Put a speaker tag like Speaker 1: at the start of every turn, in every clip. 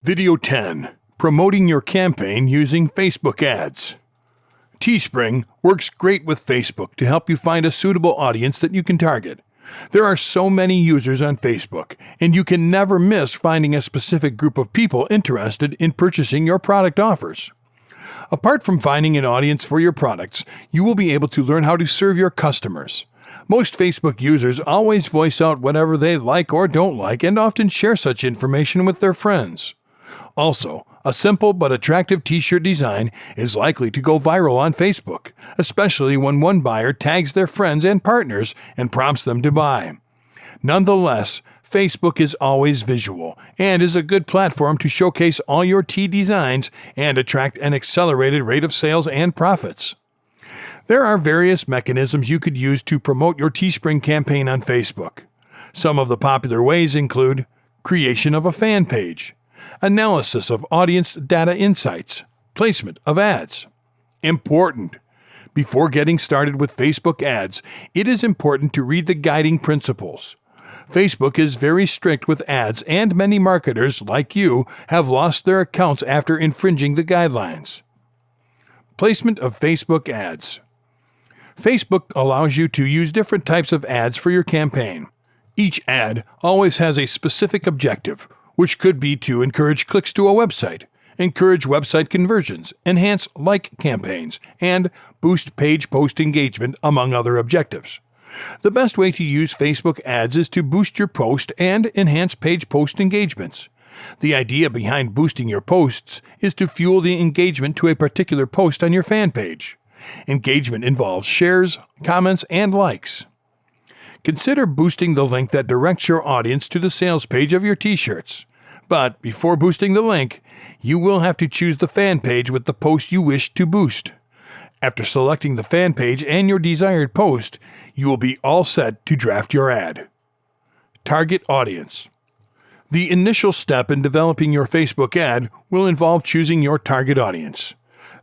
Speaker 1: Video 10. Promoting your campaign using Facebook ads. Teespring works great with Facebook to help you find a suitable audience that you can target. There are so many users on Facebook, and you can never miss finding a specific group of people interested in purchasing your product offers. Apart from finding an audience for your products, you will be able to learn how to serve your customers. Most Facebook users always voice out whatever they like or don't like and often share such information with their friends. Also, a simple but attractive t-shirt design is likely to go viral on Facebook, especially when one buyer tags their friends and partners and prompts them to buy. Nonetheless, Facebook is always visual and is a good platform to showcase all your tee designs and attract an accelerated rate of sales and profits. There are various mechanisms you could use to promote your Teespring campaign on Facebook. Some of the popular ways include creation of a fan page, analysis of audience data insights, placement of ads. Important. Before getting started with Facebook ads, it is important to read the guiding principles. Facebook is very strict with ads, and many marketers, like you, have lost their accounts after infringing the guidelines. Placement of Facebook ads. Facebook allows you to use different types of ads for your campaign. Each ad always has a specific objective, which could be to encourage clicks to a website, encourage website conversions, enhance like campaigns, and boost page post engagement, among other objectives. The best way to use Facebook ads is to boost your post and enhance page post engagements. The idea behind boosting your posts is to fuel the engagement to a particular post on your fan page. Engagement involves shares, comments, and likes. Consider boosting the link that directs your audience to the sales page of your t-shirts. But before boosting the link, you will have to choose the fan page with the post you wish to boost. After selecting the fan page and your desired post, you will be all set to draft your ad. Target audience. The initial step in developing your Facebook ad will involve choosing your target audience.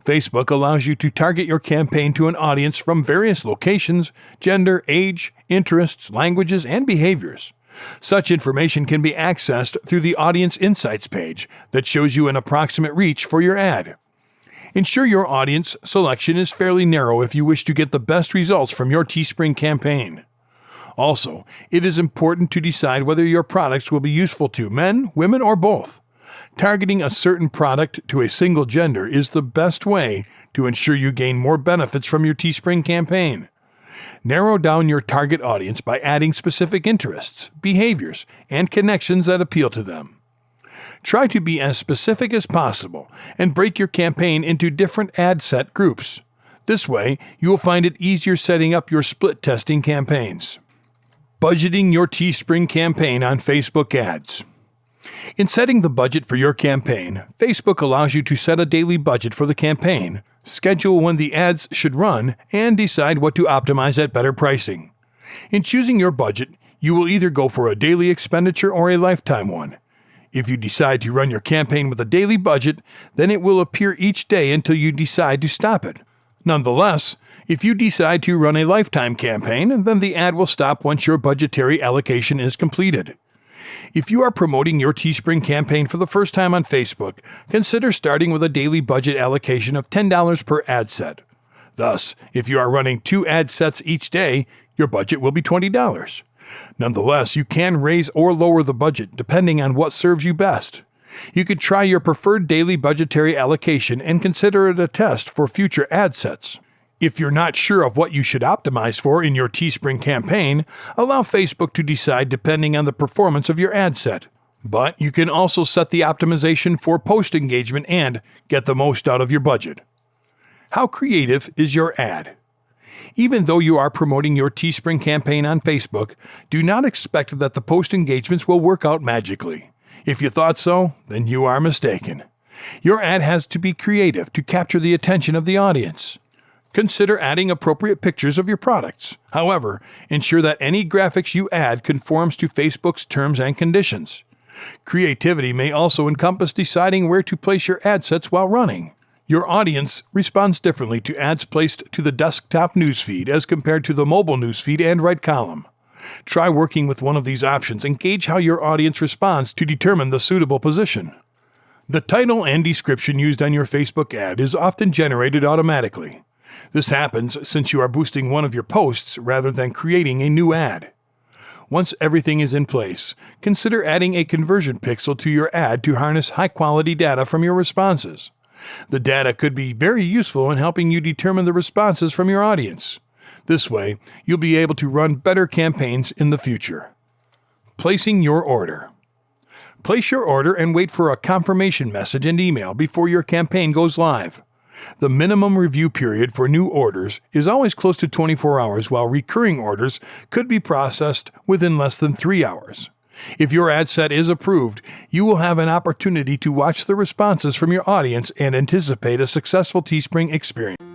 Speaker 1: Facebook allows you to target your campaign to an audience from various locations, gender, age, interests, languages, and behaviors. Such information can be accessed through the Audience Insights page that shows you an approximate reach for your ad. Ensure your audience selection is fairly narrow if you wish to get the best results from your Teespring campaign. Also, it is important to decide whether your products will be useful to men, women, or both. Targeting a certain product to a single gender is the best way to ensure you gain more benefits from your Teespring campaign. Narrow down your target audience by adding specific interests, behaviors, and connections that appeal to them. Try to be as specific as possible and break your campaign into different ad set groups. This way, you will find it easier setting up your split testing campaigns. Budgeting your Teespring campaign on Facebook ads. In setting the budget for your campaign, Facebook allows you to set a daily budget for the campaign, schedule when the ads should run, and decide what to optimize at better pricing. In choosing your budget, you will either go for a daily expenditure or a lifetime one. If you decide to run your campaign with a daily budget, then it will appear each day until you decide to stop it. Nonetheless, if you decide to run a lifetime campaign, then the ad will stop once your budgetary allocation is completed. If you are promoting your Teespring campaign for the first time on Facebook, consider starting with a daily budget allocation of $10 per ad set. Thus, if you are running 2 ad sets each day, your budget will be $20. Nonetheless, you can raise or lower the budget depending on what serves you best. You could try your preferred daily budgetary allocation and consider it a test for future ad sets. If you're not sure of what you should optimize for in your Teespring campaign, allow Facebook to decide depending on the performance of your ad set. But you can also set the optimization for post engagement and get the most out of your budget. How creative is your ad? Even though you are promoting your Teespring campaign on Facebook, do not expect that the post engagements will work out magically. If you thought so, then you are mistaken. Your ad has to be creative to capture the attention of the audience. Consider adding appropriate pictures of your products. However, ensure that any graphics you add conforms to Facebook's terms and conditions. Creativity may also encompass deciding where to place your ad sets while running. Your audience responds differently to ads placed to the desktop newsfeed as compared to the mobile newsfeed and right column. Try working with one of these options and gauge how your audience responds to determine the suitable position. The title and description used on your Facebook ad is often generated automatically. This happens since you are boosting one of your posts rather than creating a new ad. Once everything is in place, consider adding a conversion pixel to your ad to harness high-quality data from your responses. The data could be very useful in helping you determine the responses from your audience. This way, you'll be able to run better campaigns in the future. Placing your order. Place your order and wait for a confirmation message and email before your campaign goes live. The minimum review period for new orders is always close to 24 hours, while recurring orders could be processed within less than 3 hours. If your ad set is approved, you will have an opportunity to watch the responses from your audience and anticipate a successful Teespring experience.